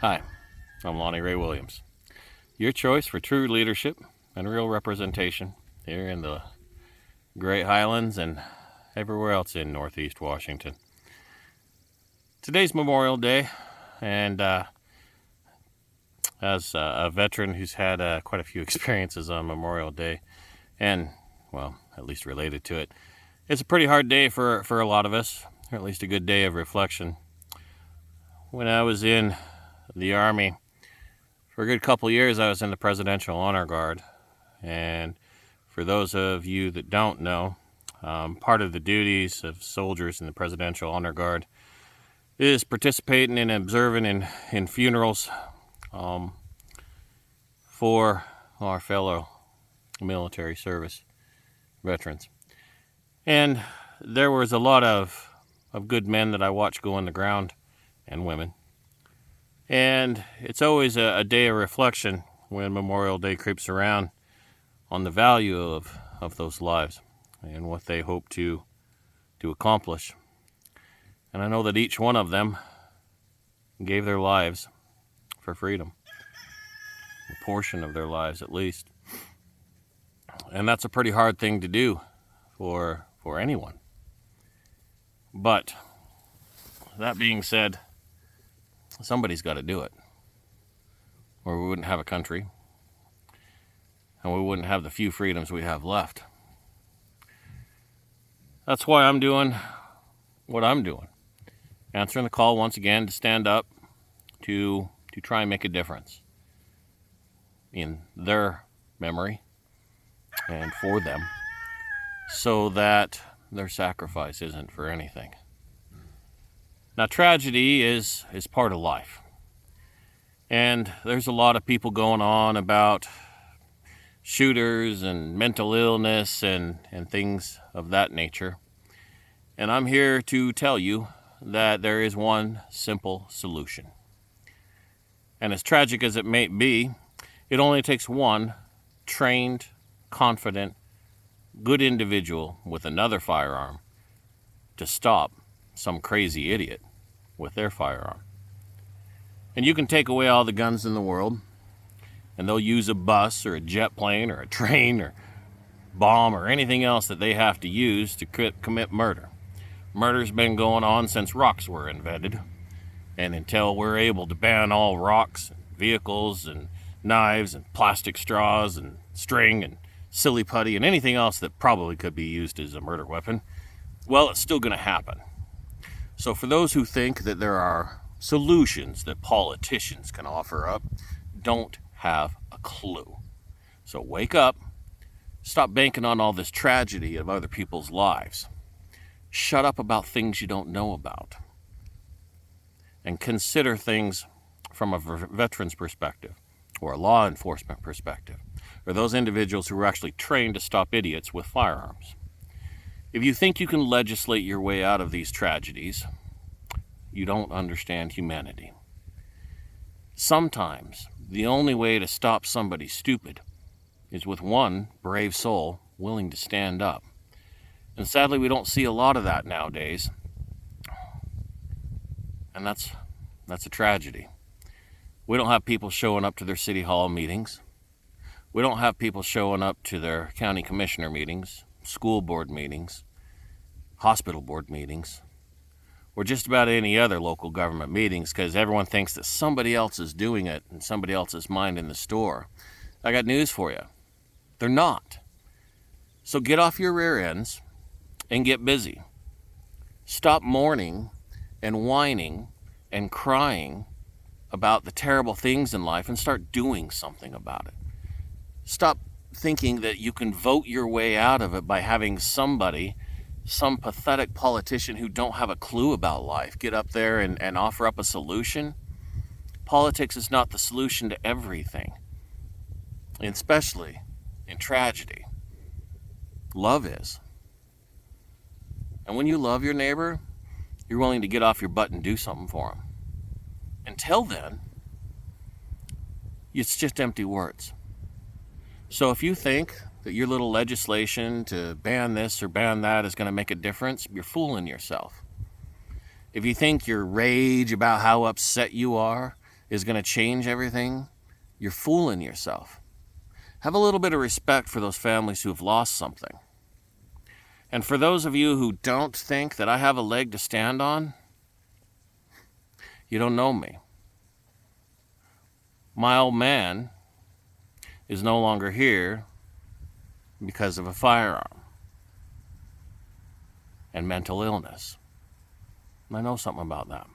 Hi, I'm Lonnie Ray Williams. Your choice for true leadership and real representation here in the Great Highlands and everywhere else in Northeast Washington. Today's Memorial Day, and as a veteran who's had quite a few experiences on Memorial Day, and, well, at least related to it, it's a pretty hard day for a lot of us, or at least a good day of reflection. When I was in the Army, for a good couple years, I was in the Presidential Honor Guard, and for those of you that don't know, part of the duties of soldiers in the Presidential Honor Guard is participating and observing in funerals for our fellow military service veterans. And there was a lot of good men that I watched go on the ground, and women. And it's always a day of reflection when Memorial Day creeps around on the value of those lives and what they hope to accomplish. And I know that each one of them gave their lives for freedom, a portion of their lives at least. And that's a pretty hard thing to do for anyone. But that being said, somebody's got to do it, or we wouldn't have a country, and we wouldn't have the few freedoms we have left. That's why I'm doing what I'm doing, answering the call once again to stand up to try and make a difference in their memory and for them, so that their sacrifice isn't for anything. Now, tragedy is part of life. And there's a lot of people going on about shooters and mental illness and things of that nature. And I'm here to tell you that there is one simple solution. And as tragic as it may be, it only takes one trained, confident, good individual with another firearm to stop some crazy idiot with their firearm. And you can take away all the guns in the world, and they'll use a bus or a jet plane or a train or bomb or anything else that they have to use to commit murder. Murder's been going on since rocks were invented, and until we're able to ban all rocks, and vehicles, and knives, and plastic straws, and string, and silly putty, and anything else that probably could be used as a murder weapon, well, it's still going to happen. So for those who think that there are solutions that politicians can offer up, don't have a clue. So wake up, stop banking on all this tragedy of other people's lives. Shut up about things you don't know about. And consider things from a veteran's perspective, or a law enforcement perspective, or those individuals who are actually trained to stop idiots with firearms. If you think you can legislate your way out of these tragedies, you don't understand humanity. Sometimes the only way to stop somebody stupid is with one brave soul willing to stand up. And sadly, we don't see a lot of that nowadays. And that's a tragedy. We don't have people showing up to their city hall meetings. We don't have people showing up to their county commissioner meetings, school board meetings, hospital board meetings, or just about any other local government meetings, because everyone thinks that somebody else is doing it and somebody else is minding the store. I got news for you. They're not. So get off your rear ends and get busy. Stop mourning and whining and crying about the terrible things in life and start doing something about it. Stop thinking that you can vote your way out of it by having somebody, some pathetic politician who don't have a clue about life, get up there and offer up a solution. Politics is not the solution to everything, especially in tragedy. Love is. And when you love your neighbor, you're willing to get off your butt and do something for them. Until then, it's just empty words. So if you think that your little legislation to ban this or ban that is going to make a difference, you're fooling yourself. If you think your rage about how upset you are is going to change everything, you're fooling yourself. Have a little bit of respect for those families who have lost something. And for those of you who don't think that I have a leg to stand on, you don't know me. My old man is no longer here because of a firearm and mental illness. I know something about that.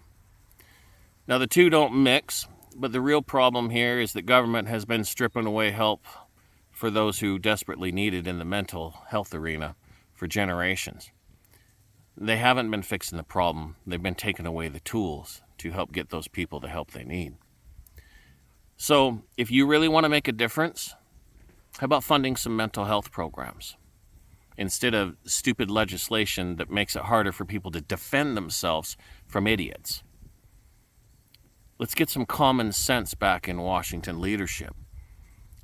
Now, the two don't mix, but the real problem here is that government has been stripping away help for those who desperately need it in the mental health arena for generations. They haven't been fixing the problem. They've been taking away the tools to help get those people the help they need. So, if you really want to make a difference, how about funding some mental health programs instead of stupid legislation that makes it harder for people to defend themselves from idiots? Let's get some common sense back in Washington leadership.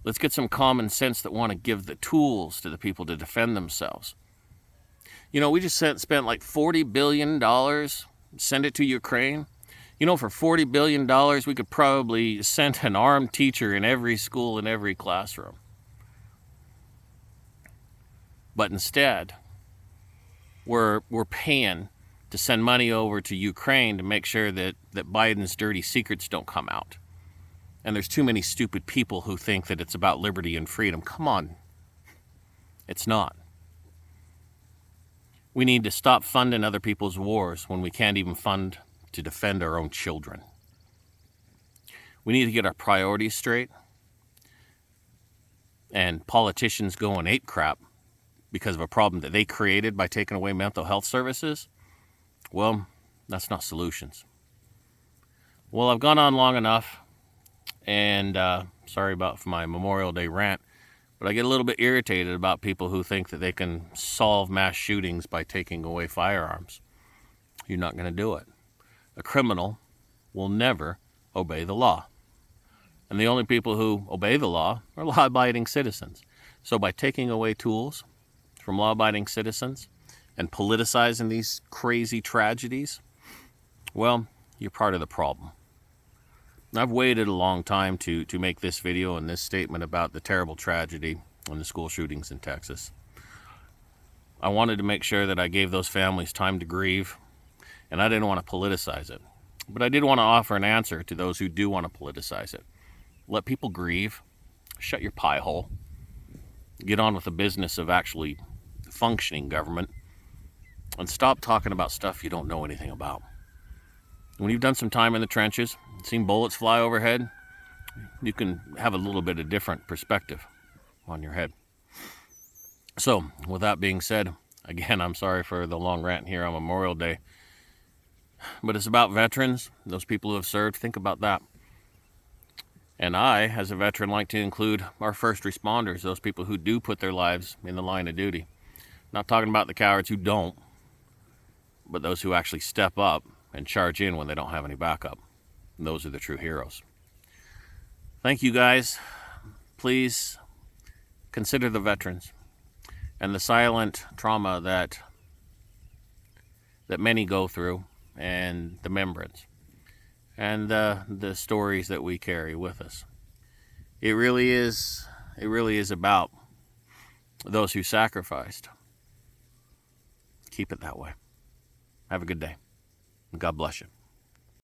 Let's get some common sense that want to give the tools to the people to defend themselves. You know, we just spent like $40 billion, send it to Ukraine. You know, for $40 billion, we could probably send an armed teacher in every school, in every classroom. But instead, we're paying to send money over to Ukraine to make sure that Biden's dirty secrets don't come out. And there's too many stupid people who think that it's about liberty and freedom. Come on. It's not. We need to stop funding other people's wars when we can't even fund to defend our own children. We need to get our priorities straight. And politicians going ape crap because of a problem that they created by taking away mental health services, well, that's not solutions. Well, I've gone on long enough, and sorry about my Memorial Day rant, but I get a little bit irritated about people who think that they can solve mass shootings by taking away firearms. You're not going to do it. A criminal will never obey the law. And the only people who obey the law are law-abiding citizens. So by taking away tools from law-abiding citizens and politicizing these crazy tragedies, well, you're part of the problem. I've waited a long time to make this video and this statement about the terrible tragedy and the school shootings in Texas. I wanted to make sure that I gave those families time to grieve, and I didn't want to politicize it. But I did want to offer an answer to those who do want to politicize it. Let people grieve, shut your pie hole, get on with the business of actually functioning government, and stop talking about stuff you don't know anything about. When you've done some time in the trenches, seen bullets fly overhead, you can have a little bit of different perspective on your head. So, with that being said, again, I'm sorry for the long rant here on Memorial Day, but it's about veterans, those people who have served. Think about that. And I, as a veteran, like to include our first responders, those people who do put their lives in the line of duty. Not talking about the cowards who don't, but those who actually step up and charge in when they don't have any backup. And those are the true heroes. Thank you, guys. Please consider the veterans and the silent trauma that many go through, and the remembrance and the stories that we carry with us. It really is about those who sacrificed. Keep it that way. Have a good day. God bless you.